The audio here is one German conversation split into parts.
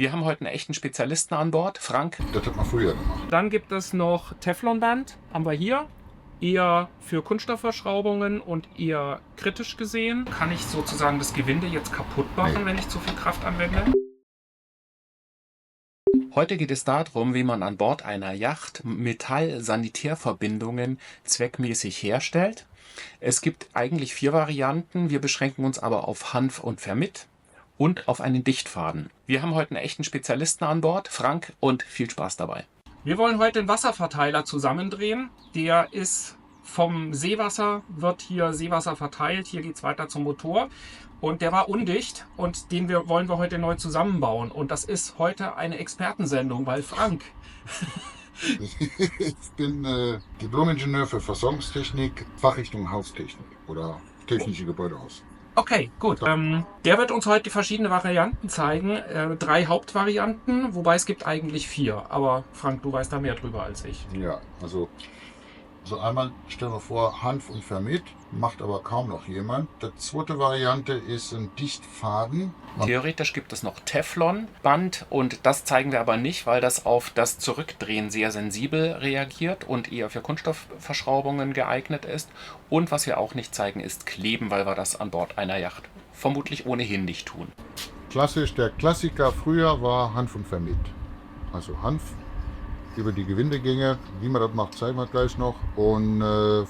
Wir haben heute einen echten Spezialisten an Bord, Frank. Das hat man früher gemacht. Dann gibt es noch Teflonband, haben wir hier. Eher für Kunststoffverschraubungen und eher kritisch gesehen. Kann ich sozusagen das Gewinde jetzt kaputt machen, wenn ich zu viel Kraft anwende? Heute geht es darum, wie man an Bord einer Yacht Metall-Sanitärverbindungen zweckmäßig herstellt. Es gibt eigentlich 4 Varianten, wir beschränken uns aber auf Hanf und Vermit und auf einen Dichtfaden. Wir haben heute einen echten Spezialisten an Bord, Frank, und viel Spaß dabei. Wir wollen heute den Wasserverteiler zusammendrehen. Der ist vom Seewasser, wird hier Seewasser verteilt. Hier geht es weiter zum Motor. Und der war undicht und den wollen wir heute neu zusammenbauen. Und das ist heute eine Expertensendung, weil Frank... Ich bin Diplom-Ingenieur für Versorgungstechnik, Fachrichtung Haustechnik oder technische Gebäudehaus. Okay, gut. Der wird uns heute die verschiedenen Varianten zeigen. 3 Hauptvarianten, wobei es gibt eigentlich 4. Aber Frank, du weißt da mehr drüber als ich. Ja, also einmal stellen wir vor Hanf und Vermit, macht aber kaum noch jemand. Die zweite Variante ist ein Dichtfaden. Theoretisch gibt es noch Teflonband und das zeigen wir aber nicht, weil das auf das Zurückdrehen sehr sensibel reagiert und eher für Kunststoffverschraubungen geeignet ist. Und was wir auch nicht zeigen, ist Kleben, weil wir das an Bord einer Yacht vermutlich ohnehin nicht tun. Klassisch, der Klassiker früher war Hanf und Vermit. Also Hanf über die Gewindegänge, wie man das macht, zeigen wir gleich noch. Und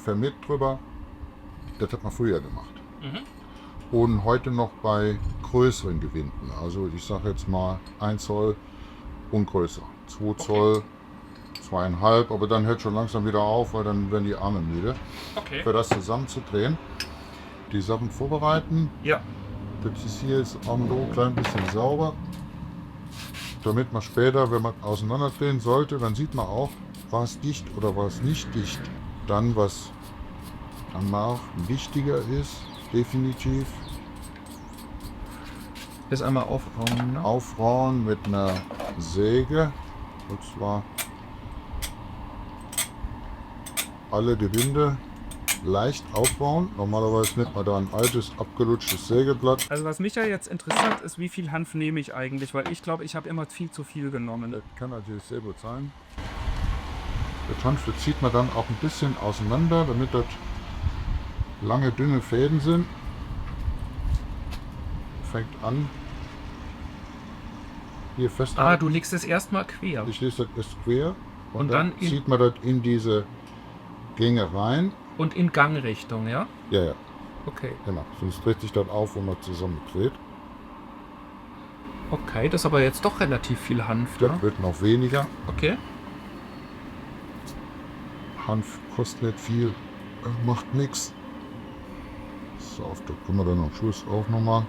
Vermit drüber, das hat man früher gemacht. Und heute noch bei größeren Gewinden. Also ich sage jetzt mal 1 Zoll und größer. 2 Zoll, 2,5, aber dann hört schon langsam wieder auf, weil dann werden die Arme müde. Okay. Für das zusammenzudrehen, die Sachen vorbereiten. Ja. Das ist hier jetzt auch noch ein klein bisschen sauber. Damit man später, wenn man auseinanderdrehen sollte, dann sieht man auch, war es dicht oder war es nicht dicht. Dann, was danach wichtiger ist, definitiv, Das einmal aufbauen, ne? aufrauen mit einer Säge. Und zwar alle Gewinde leicht aufbauen. Normalerweise nimmt man da ein altes, abgelutschtes Sägeblatt. Also was mich ja jetzt interessiert ist, wie viel Hanf nehme ich eigentlich? Weil ich glaube, ich habe immer viel zu viel genommen. Das kann natürlich sehr gut sein. Das Hanf zieht man dann auch ein bisschen auseinander, damit das lange, dünne Fäden sind. Fängt an, hier fest. Du legst es erstmal quer. Ich lese das erst quer und dann zieht man das in diese Gänge rein. Und in Gangrichtung, ja? Ja, ja, Okay. genau. Sonst dreht sich das auf, wenn man zusammendreht. Okay, das ist aber jetzt doch relativ viel Hanf, Das ne? wird noch weniger. Okay. Hanf kostet nicht viel, macht nichts. So, da können wir dann am Schluss auch nochmal.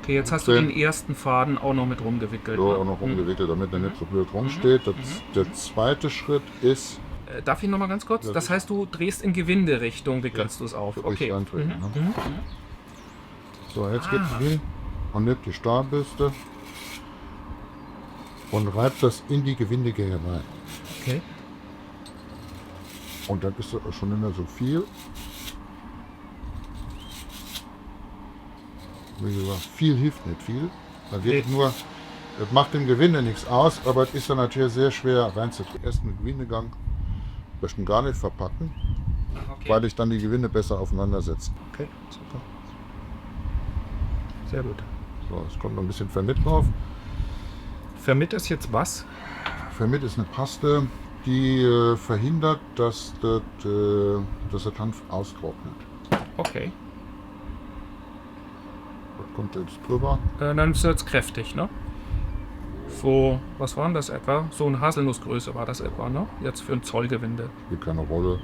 Okay, jetzt hast du den ersten Faden auch noch mit rumgewickelt. So, ne? auch noch umgewickelt, damit er nicht so blöd rumsteht. Der zweite Schritt ist, Darf ich noch mal ganz kurz? Ja, Das heißt, du drehst in Gewinderichtung, wickelst du es auf. richtig Okay. reindrehen, ne? Mhm. So, jetzt geht man hin und nimmt die Stahlbürste und reibt das in die Gewindegänge rein. Okay. Und dann ist das schon nicht mehr so viel. Wie gesagt, viel hilft nicht viel. Man wird nur, das macht dem Gewinde nichts aus, aber es ist dann natürlich sehr schwer reinzukriegen. Erst einen Gewindegang möchten gar nicht verpacken, Okay. weil ich dann die Gewinde besser aufeinander setze. Okay, super. Sehr gut. So, es kommt noch ein bisschen Vermit drauf. Vermit ist jetzt was? Vermit ist eine Paste, die verhindert, dass das Hanf austrocknet. Okay. Das kommt jetzt drüber. Dann ist es jetzt kräftig, ne? So, was war denn das etwa? So eine Haselnussgröße war das etwa, ne? Jetzt für ein Zollgewinde. Spielt keine Rolle.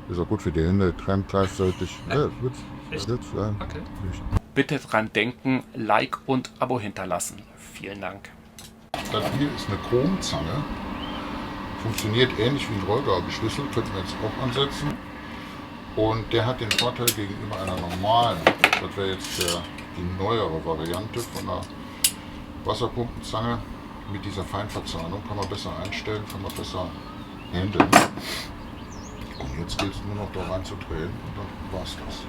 Ist auch gut für die Hände, trennt gleichzeitig. Ja, Echt? wird's sein. Okay. Bitte dran denken, Like und Abo hinterlassen. Vielen Dank. Das hier ist eine Chromzange. Funktioniert ähnlich wie ein Rollgabelschlüssel, könnten wir jetzt auch ansetzen. Und der hat den Vorteil gegenüber einer normalen, das wäre jetzt die neuere Variante von einer Wasserpumpenzange. Mit dieser Feinverzahnung kann man besser einstellen, kann man besser handeln. Und jetzt gilt es nur noch da rein zu drehen und dann war es das.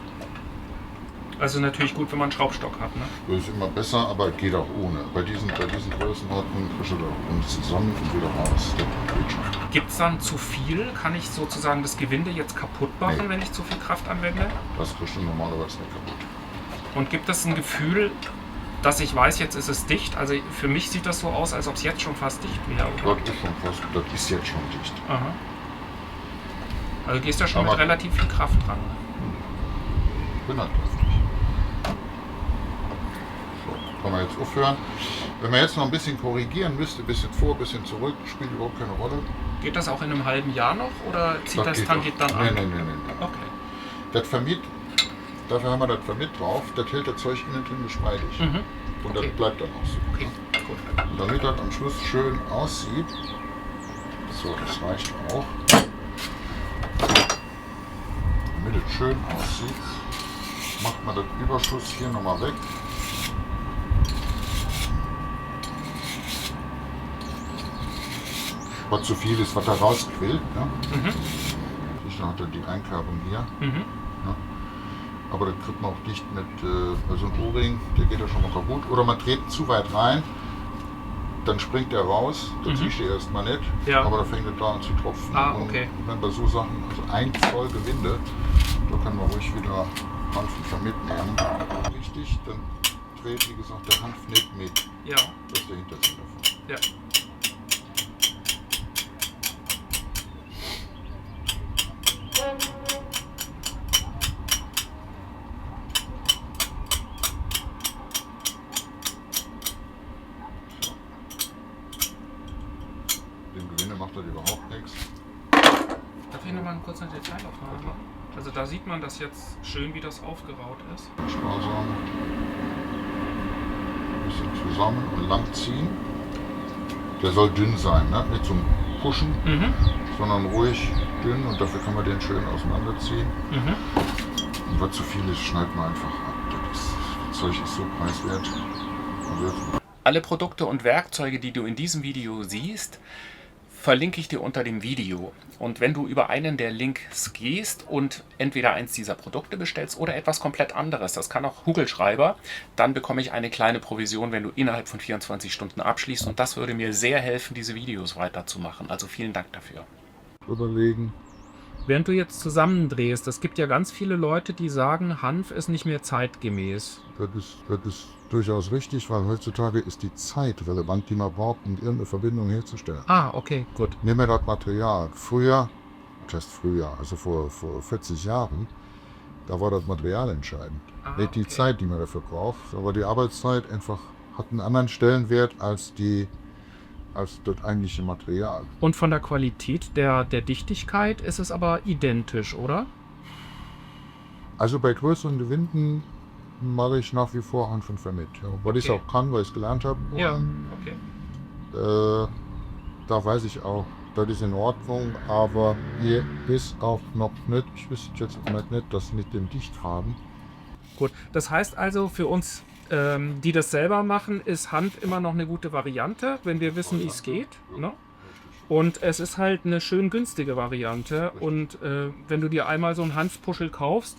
Also natürlich gut, wenn man einen Schraubstock hat, ne? Das ist immer besser, aber geht auch ohne. Bei diesen Größenordnungen kriegst du da und zusammen und wieder raus. Das geht schon. Gibt es dann zu viel? Kann ich sozusagen das Gewinde jetzt kaputt machen, Nee. wenn ich zu viel Kraft anwende? Das kriegst du normalerweise nicht kaputt. Und gibt es ein Gefühl, dass ich weiß, jetzt ist es dicht? Also für mich sieht das so aus, als ob es jetzt schon fast dicht wäre, oder? Das ist schon fast, das ist jetzt schon dicht. Aha. Also gehst du ja schon Aber- mit relativ viel Kraft dran. Ich bin halt kräftig. So, kann man jetzt aufhören. Wenn man jetzt noch ein bisschen korrigieren müsste, ein bisschen vor, ein bisschen zurück, spielt überhaupt keine Rolle. Geht das auch in einem halben Jahr noch oder zieht das geht Tangit doch. dann an? Nee. Okay. Das Vermiet, dafür haben wir das Vermiet drauf, das hält das Zeug innen drin geschmeidig. Mhm. Und Okay. das bleibt dann auch so. Okay, gut. Und damit das am Schluss schön aussieht, so, das reicht auch. Damit es schön aussieht, macht man den Überschuss hier nochmal weg. Was zu viel ist, was da rausquillt. Ne? Mhm. Ich hatte die Einkerbung hier. Mhm. Aber das kriegt man auch dicht mit so einem O-Ring, der geht ja schon mal kaputt. Oder man dreht zu weit rein, dann springt der raus, das siehst du erstmal nicht, Ja. aber da fängt er da an zu tropfen. Ah, okay. Und wenn bei so Sachen, also 1 Zoll Gewinde, da kann man ruhig wieder Hanf mitnehmen. Richtig, dann dreht wie gesagt der Hanf nicht mit. Ja. Das ist der Hintersinn davon. Ja. Dem Gewinde macht das überhaupt nichts. Darf ich nochmal eine kurze Detailaufnahme machen? Also da sieht man das jetzt schön, wie das aufgeraut ist. Sparsam. Ein bisschen zusammen und lang ziehen. Der soll dünn sein, ne? Nicht zum Pushen, Mhm. sondern ruhig dünn und dafür kann man den schön auseinanderziehen. Mhm. Und was zu viel ist, schneidet man einfach ab. Das Zeug ist so preiswert. Also jetzt Alle Produkte und Werkzeuge, die du in diesem Video siehst, verlinke ich dir unter dem Video. Und wenn du über einen der Links gehst und entweder eins dieser Produkte bestellst oder etwas komplett anderes, das kann auch Kugelschreiber, dann bekomme ich eine kleine Provision, wenn du innerhalb von 24 Stunden abschließt. Und das würde mir sehr helfen, diese Videos weiterzumachen. Also vielen Dank dafür. überlegen. Während du jetzt zusammendrehst, es gibt ja ganz viele Leute, die sagen, Hanf ist nicht mehr zeitgemäß. Das ist durchaus richtig, weil heutzutage ist die Zeit relevant, die man braucht, um irgendeine Verbindung herzustellen. Ah, okay, gut. Nehmen wir das Material. Früher, das heißt früher, also vor 40 Jahren, da war das Material entscheidend. Ah, Nicht die okay. Zeit, die man dafür braucht, aber die Arbeitszeit einfach hat einen anderen Stellenwert als das eigentliche Material. Und von der Qualität der Dichtigkeit ist es aber identisch, oder? Also bei größeren Gewinden mache ich nach wie vor Hanf und Vermitt. Ja, weil ich es Okay. auch kann, weil ich es gelernt habe. Ja, Und, okay. da weiß ich auch, das ist in Ordnung, aber hier ist auch noch nicht, ich wüsste jetzt im Moment nicht, das mit dem Dichtgraben. Gut. Das heißt also für uns, die das selber machen, ist Hanf immer noch eine gute Variante, wenn wir wissen, wie es geht. Ne? Und es ist halt eine schön günstige Variante. Und wenn du dir einmal so einen Hanfpuschel kaufst,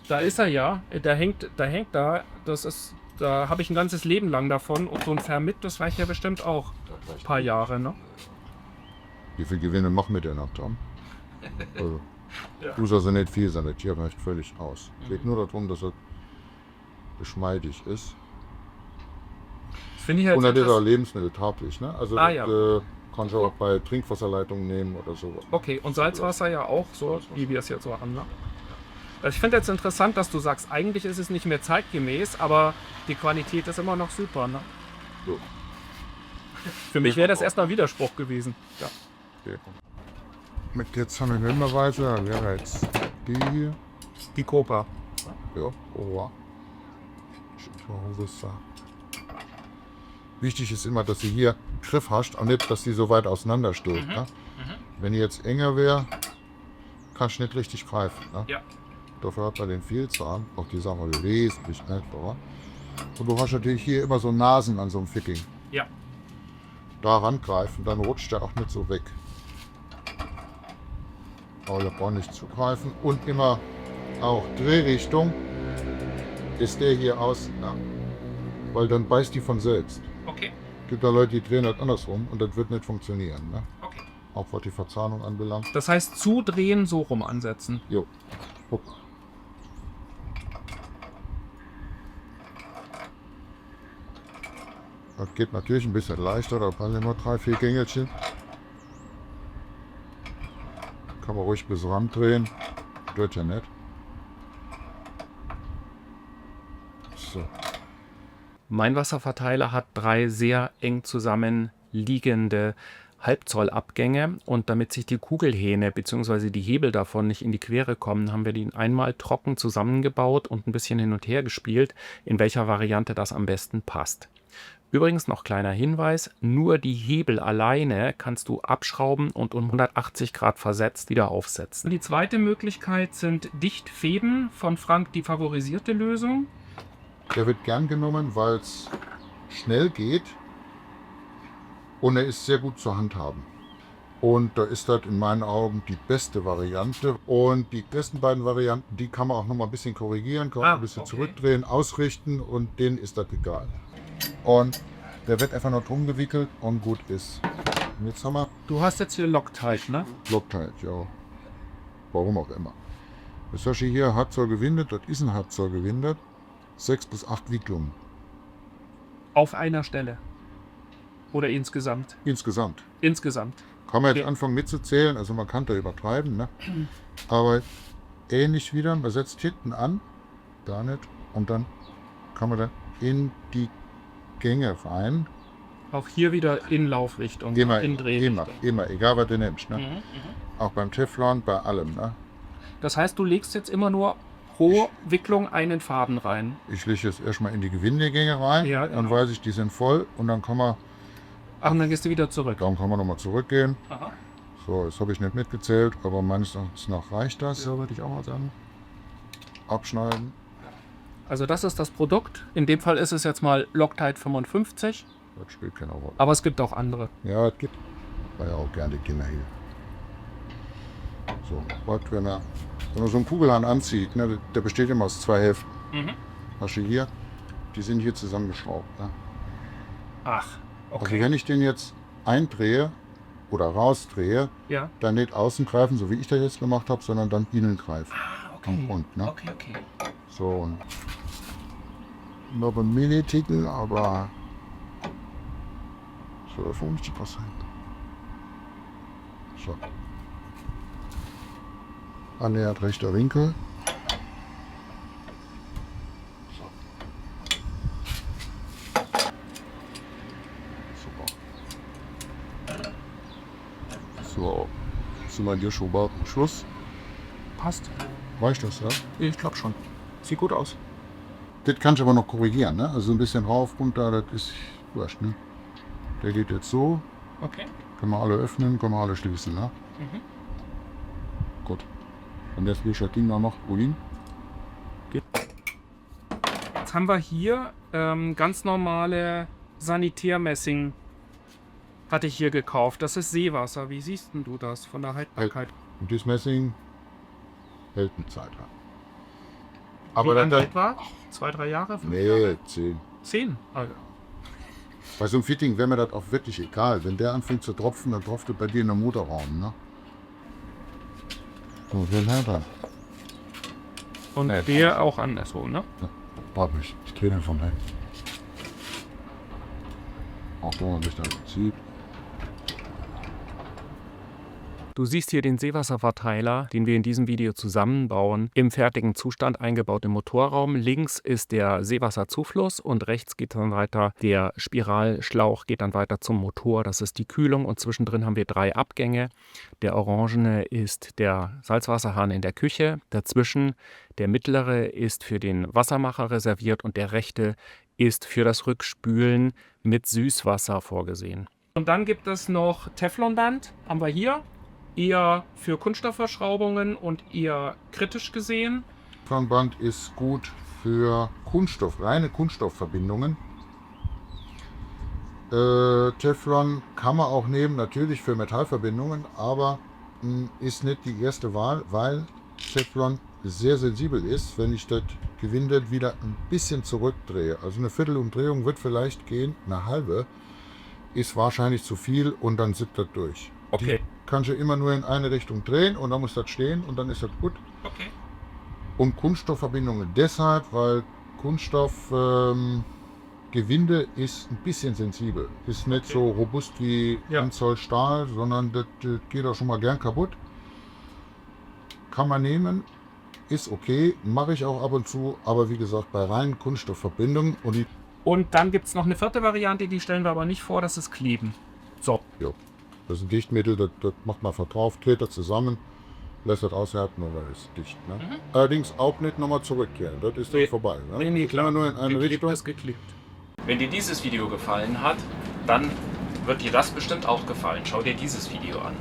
da ist er ja, da hängt da, da habe ich ein ganzes Leben lang davon. Und so ein Vermitt, das reicht ja bestimmt auch ein paar Jahre. Ne? Wie viel Gewinne machen wir denn ab, Tom? Also, Ja. muss also nicht viel sein, das Tier reicht völlig aus. Es geht nur darum, dass er geschmeidig ist. Das finde ich halt Und das ist auch etwas- lebensmitteltauglich, ne? Also Ah, das, ja. kannst du auch bei Trinkwasserleitungen nehmen oder so. Okay, und Salzwasser ja auch, so wie wir es jetzt so haben. Ne? Also ich finde jetzt interessant, dass du sagst, eigentlich ist es nicht mehr zeitgemäß, aber die Qualität ist immer noch super. Ne? So. Für mich wäre das erstmal Widerspruch gewesen. Ja. Okay. Mit jetzt haben wir Himmelweise, dann wäre jetzt die hier. Die Copa. Ja, oh. Wichtig ist immer, dass sie hier Griff hast und nicht, dass sie so weit auseinander steht. Ne? Wenn die jetzt enger wäre, kannst du nicht richtig greifen. Ne? Ja. Dafür hat man den Vielzahn, auch die Sache wesentlich einfacher. Und du hast natürlich hier immer so Nasen an so einem Ficking. Ja. Da rangreifen, dann rutscht der auch nicht so weg. Aber da braucht nicht zugreifen und immer auch Drehrichtung ist der hier aus, ja? Weil dann beißt die von selbst. Okay. Gibt da Leute, die drehen das andersrum und das wird nicht funktionieren. Ne? Okay. Auch was die Verzahnung anbelangt. Das heißt, zudrehen, so rum ansetzen. Jo. Guck. Das geht natürlich ein bisschen leichter, da passen immer 3, 4 Gängelchen. Kann man ruhig bis ran drehen. Stört ja nicht. So. Mein Wasserverteiler hat 3 sehr eng zusammenliegende Halbzollabgänge und damit sich die Kugelhähne bzw. die Hebel davon nicht in die Quere kommen, haben wir die einmal trocken zusammengebaut und ein bisschen hin und her gespielt, in welcher Variante das am besten passt. Übrigens noch kleiner Hinweis, nur die Hebel alleine kannst du abschrauben und um 180 Grad versetzt wieder aufsetzen. Die zweite Möglichkeit sind Dichtfäden, von Frank die favorisierte Lösung. Der wird gern genommen, weil es schnell geht und er ist sehr gut zu handhaben. Und da ist das in meinen Augen die beste Variante. Und die ersten beiden Varianten, die kann man auch noch mal ein bisschen korrigieren, kann man ein bisschen zurückdrehen, ausrichten und denen ist das egal. Und der wird einfach noch drum gewickelt und gut ist. Und jetzt haben wir Du hast jetzt hier Loctite, ne? Loctite, ja. Warum auch immer. Das hast du hier Halbzoll gewindet, das ist ein Halbzoll gewindet. 6 bis 8 Wicklungen. Auf einer Stelle. Oder insgesamt? Insgesamt. Insgesamt. Kann man jetzt Okay. anfangen mitzuzählen, also man kann da übertreiben, ne? Aber ähnlich wieder, man setzt hinten an, da nicht, und dann kann man dann in die Gänge rein. Auch hier wieder in Laufrichtung, Immer, in Drehrichtung. immer, egal was du nimmst, ne? Mhm. Auch beim Teflon, bei allem, ne? Das heißt, du legst jetzt immer nur pro Wicklung einen Faden rein. Ich lege jetzt erstmal in die Gewindegänge rein, Ja, dann genau. weiß ich, die sind voll und dann kann man Und dann gehst du wieder zurück. nochmal zurückgehen. Aha. So, das habe ich nicht mitgezählt, aber meines Erachtens nach reicht das. Ja, würde ich auch mal sagen. Abschneiden. Also das ist das Produkt. In dem Fall ist es jetzt mal Loctite 55, Das spielt keine Rolle. aber es gibt auch andere. Ja, es gibt. War ja auch gerne Kinder hier. So, was, wenn man so einen Kugelhahn anzieht, ne, der besteht immer aus 2 Hälften. Hast du hier, die sind hier zusammengeschraubt. Ne? Ach, Also okay. wenn ich den jetzt eindrehe oder rausdrehe, Ja. dann nicht außen greifen, so wie ich das jetzt gemacht habe, sondern dann innen greifen. Am Okay. Grund, ne? Okay. So, und noch ein Mini-Titel, aber so, das muss nicht passieren. So. Annähernd rechter Winkel. So. Super. So, sind wir hier schon bald am Schluss. Passt. Reicht das, ja? Ich glaube schon. Sieht gut aus. Das kann ich aber noch korrigieren, ne? Also ein bisschen rauf, runter, das ist wurscht, ne? Der geht jetzt so. Okay. Können wir alle öffnen, können wir alle schließen, ne? Gut. Und jetzt will ich das Ding noch wohin? Jetzt haben wir hier ganz normale Sanitärmessing. Hatte ich hier gekauft. Das ist Seewasser. Wie siehst denn du das von der Haltbarkeit? Und das Messing hält eine Zeit lang. Wie Aber lang dann, etwa? 2, 3 Jahre? 5 Jahre? nee, 10. 10? Also. Bei so einem Fitting wäre mir das auch wirklich egal. Wenn der anfängt zu tropfen, dann tropft er bei dir in der Motorraum, ne? So, viel härter. Und Nee. der auch anderswo, ne? Warte mich, ich drehe den von weg. Auch da sich dann zieht. Du siehst hier den Seewasserverteiler, den wir in diesem Video zusammenbauen, im fertigen Zustand eingebaut im Motorraum. Links ist der Seewasserzufluss und rechts geht dann weiter der Spiralschlauch, geht dann weiter zum Motor. Das ist die Kühlung und zwischendrin haben wir 3 Abgänge. Der orangene ist der Salzwasserhahn in der Küche. Dazwischen der mittlere ist für den Wassermacher reserviert und der rechte ist für das Rückspülen mit Süßwasser vorgesehen. Und dann gibt es noch Teflonband, haben wir hier. Eher für Kunststoffverschraubungen und eher kritisch gesehen. Teflonband ist gut für Kunststoff, reine Kunststoffverbindungen. Teflon kann man auch nehmen, natürlich für Metallverbindungen, aber ist nicht die erste Wahl, weil Teflon sehr sensibel ist. Wenn ich das Gewinde wieder ein bisschen zurückdrehe. Also eine Viertelumdrehung wird vielleicht gehen, eine halbe ist wahrscheinlich zu viel und dann sitzt das durch. Okay. Die kannst du immer nur in eine Richtung drehen und dann muss das stehen und dann ist das gut. Okay. Und Kunststoffverbindungen deshalb, weil Kunststoff Gewinde ist ein bisschen sensibel. Ist nicht so robust wie Ja. 1 Zoll Stahl, sondern das geht auch schon mal gern kaputt. Kann man nehmen, ist okay, mache ich auch ab und zu, aber wie gesagt, bei reinen Kunststoffverbindungen und die, Und dann gibt es noch eine vierte Variante, die stellen wir aber nicht vor, das ist Kleben. So. jo, das ist ein Dichtmittel, das macht man vertraut, dreht das zusammen, lässt das aushärten und dann ist es dicht. Ne? Allerdings auch nicht nochmal zurückkehren, das ist dann vorbei. Ne? Nee, klar. Immer nur in eine Richtung. ist geklebt. Wenn dir dieses Video gefallen hat, dann wird dir das bestimmt auch gefallen. Schau dir dieses Video an.